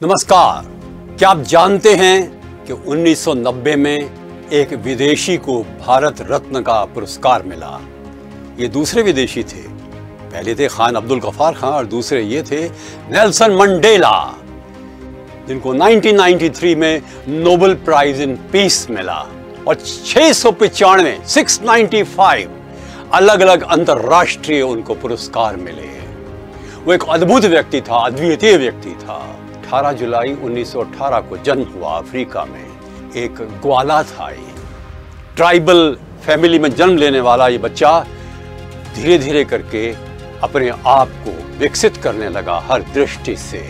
नमस्कार। क्या आप जानते हैं कि 1990 में एक विदेशी को भारत रत्न का पुरस्कार मिला। ये दूसरे विदेशी थे। पहले थे खान अब्दुल गफ्फार खान और दूसरे ये थे नेल्सन मंडेला, जिनको 1993 में नोबेल प्राइज इन पीस मिला और 695 अलग अलग अंतर्राष्ट्रीय उनको पुरस्कार मिले। वो एक अद्भुत व्यक्ति था, अद्वितीय व्यक्ति था। 18 जुलाई 1918 को जन्म हुआ अफ्रीका में। एक ग्वाला था। ये ट्राइबल फैमिली में जन्म लेने वाला ये बच्चा धीरे धीरे करके अपने आप को विकसित करने लगा हर दृष्टि से।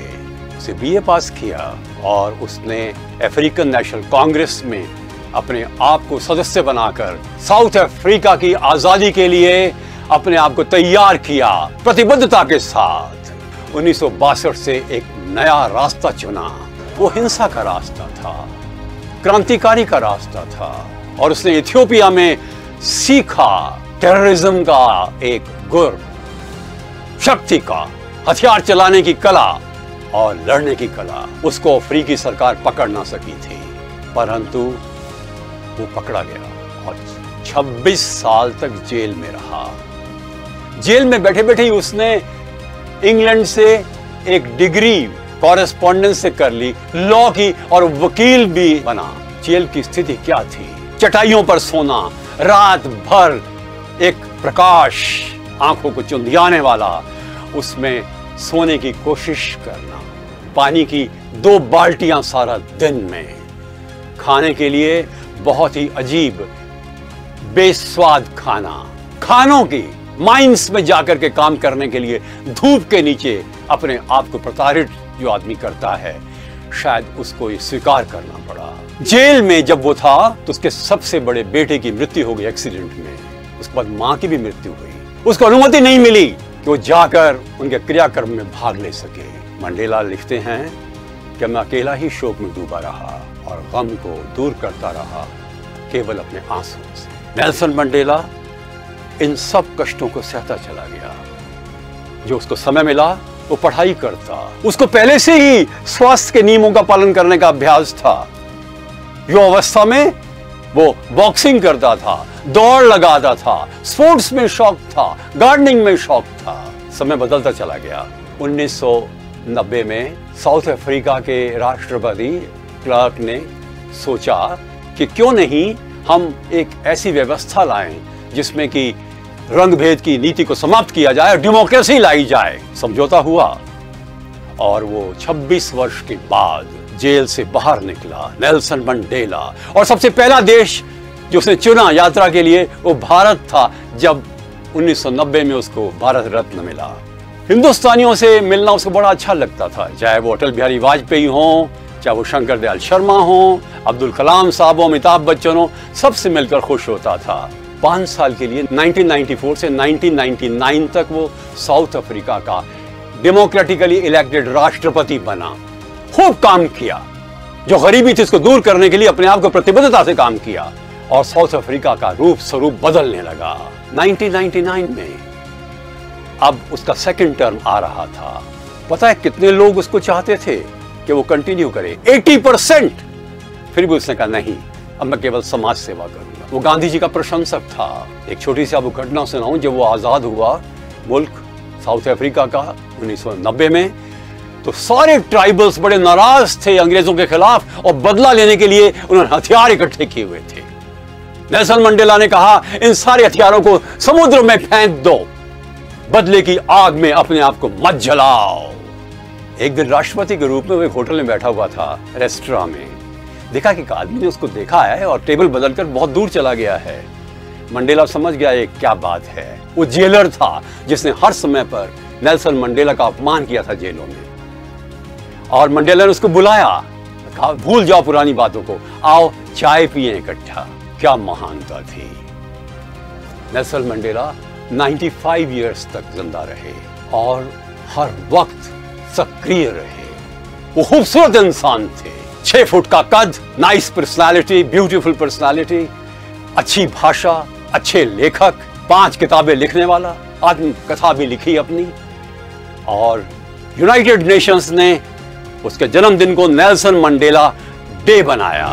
उसे बीए पास किया और उसने अफ्रीकन नेशनल कांग्रेस में अपने आप को सदस्य बनाकर साउथ अफ्रीका की आजादी के लिए अपने आप को तैयार किया प्रतिबद्धता के साथ। 1962 से एक नया रास्ता चुना। वो हिंसा का रास्ता था, क्रांतिकारी का रास्ता था और उसने इथियोपिया में सीखा टेररिज्म का एक गुर, शक्ति का, हथियार चलाने की कला और लड़ने की कला। उसको अफ्रीकी सरकार पकड़ ना सकी थी, परंतु वो पकड़ा गया और 26 साल तक जेल में रहा। जेल में बैठे बैठे ही उसने इंग्लैंड से एक डिग्री कॉरेस्पॉन्डेंस से कर ली, लॉ की, और वकील भी बना। जेल की स्थिति क्या थी? चटाइयों पर सोना, रात भर एक प्रकाश आंखों को चुंधियाने वाला, उसमें सोने की कोशिश करना, पानी की 2 बाल्टियां सारा दिन में, खाने के लिए बहुत ही अजीब बेस्वाद खानों की माइंस में जाकर के काम करने के लिए धूप के नीचे अपने आप को प्रताड़ित जो आदमी करता है, शायद उसको ये स्वीकार करना पड़ा। जेल में जब वो था तो उसके सबसे बड़े बेटे की मृत्यु हो गई एक्सीडेंट में। उसके बाद मां की भी मृत्यु हुई। उसको अनुमति नहीं मिली कि वो जाकर उनके क्रियाक्रम में भाग ले सके। मंडेला लिखते हैं कि मैं अकेला ही शोक में डूबा रहा और गम को दूर करता रहा केवल अपने आंसुओं से। नेल्सन मंडेला इन सब कष्टों को सहता चला गया। जो उसको समय मिला वो पढ़ाई करता। उसको पहले से ही स्वास्थ्य के नियमों का पालन करने का अभ्यास था। युवावस्था में वो बॉक्सिंग करता था, दौड़ लगाता था, स्पोर्ट्स में शौक था, गार्डनिंग में शौक था। समय बदलता चला गया। 1990 में साउथ अफ्रीका के राष्ट्रपति क्लार्क ने सोचा कि क्यों नहीं हम एक ऐसी व्यवस्था लाएं जिसमें कि रंग भेद की नीति को समाप्त किया जाए और डेमोक्रेसी लाई जाए। समझौता हुआ और वो 26 वर्ष के बाद जेल से बाहर निकला नेल्सन मंडेला। और सबसे पहला देश जो उसने चुना यात्रा के लिए वो भारत था, जब 1990 में उसको भारत रत्न मिला। हिंदुस्तानियों से मिलना उसको बड़ा अच्छा लगता था, चाहे वो अटल बिहारी वाजपेयी हों, चाहे वो शंकर दयाल शर्मा हों, अब्दुल कलाम साहब हो, अमिताभ बच्चन हो, सबसे मिलकर खुश होता था। 5 साल के लिए 1994 से 1999 तक वो साउथ अफ्रीका का डेमोक्रेटिकली इलेक्टेड राष्ट्रपति बना। खूब काम किया। जो गरीबी थी उसको दूर करने के लिए अपने आप को प्रतिबद्धता से काम किया और साउथ अफ्रीका का रूप स्वरूप बदलने लगा। 1999 में अब उसका सेकंड टर्म आ रहा था। पता है कितने लोग उसको चाहते थे कि वो कंटिन्यू करे? 80%। फिर भी उसने कहा नहीं, अब मैं केवल समाज सेवा करूंगा। वो गांधी जी का प्रशंसक था। एक छोटी सी आपको घटना सुनाऊं। जब वो आजाद हुआ मुल्क साउथ अफ्रीका का 1990 में, तो सारे ट्राइबल्स बड़े नाराज थे अंग्रेजों के खिलाफ और बदला लेने के लिए उन्होंने हथियार इकट्ठे किए हुए थे। नेल्सन मंडेला ने कहा इन सारे हथियारों को समुद्र में फेंक दो, बदले की आग में अपने आप को मत जलाओ। एक दिन राष्ट्रपति के रूप में वो एक होटल में बैठा हुआ था, रेस्टोरेंट में। देखा कि एक आदमी ने उसको देखा है और टेबल बदलकर बहुत दूर चला गया है। मंडेला समझ गया ये क्या बात है। वो जेलर था जिसने हर समय पर नेल्सन मंडेला का अपमान किया था जेलों में। और मंडेला ने उसको बुलाया, कहा भूल जाओ पुरानी बातों को, आओ चाय पिए इकट्ठा। क्या महानता थी। नेल्सन मंडेला 95 इयर्स तक जिंदा रहे और हर वक्त सक्रिय रहे। वो खूबसूरत इंसान थे। 6 फुट का कद, नाइस पर्सनालिटी, ब्यूटीफुल पर्सनालिटी, अच्छी भाषा, अच्छे लेखक, 5 किताबें लिखने वाला, आत्मकथा भी लिखी अपनी। और यूनाइटेड नेशंस ने उसके जन्मदिन को नेल्सन मंडेला डे बनाया।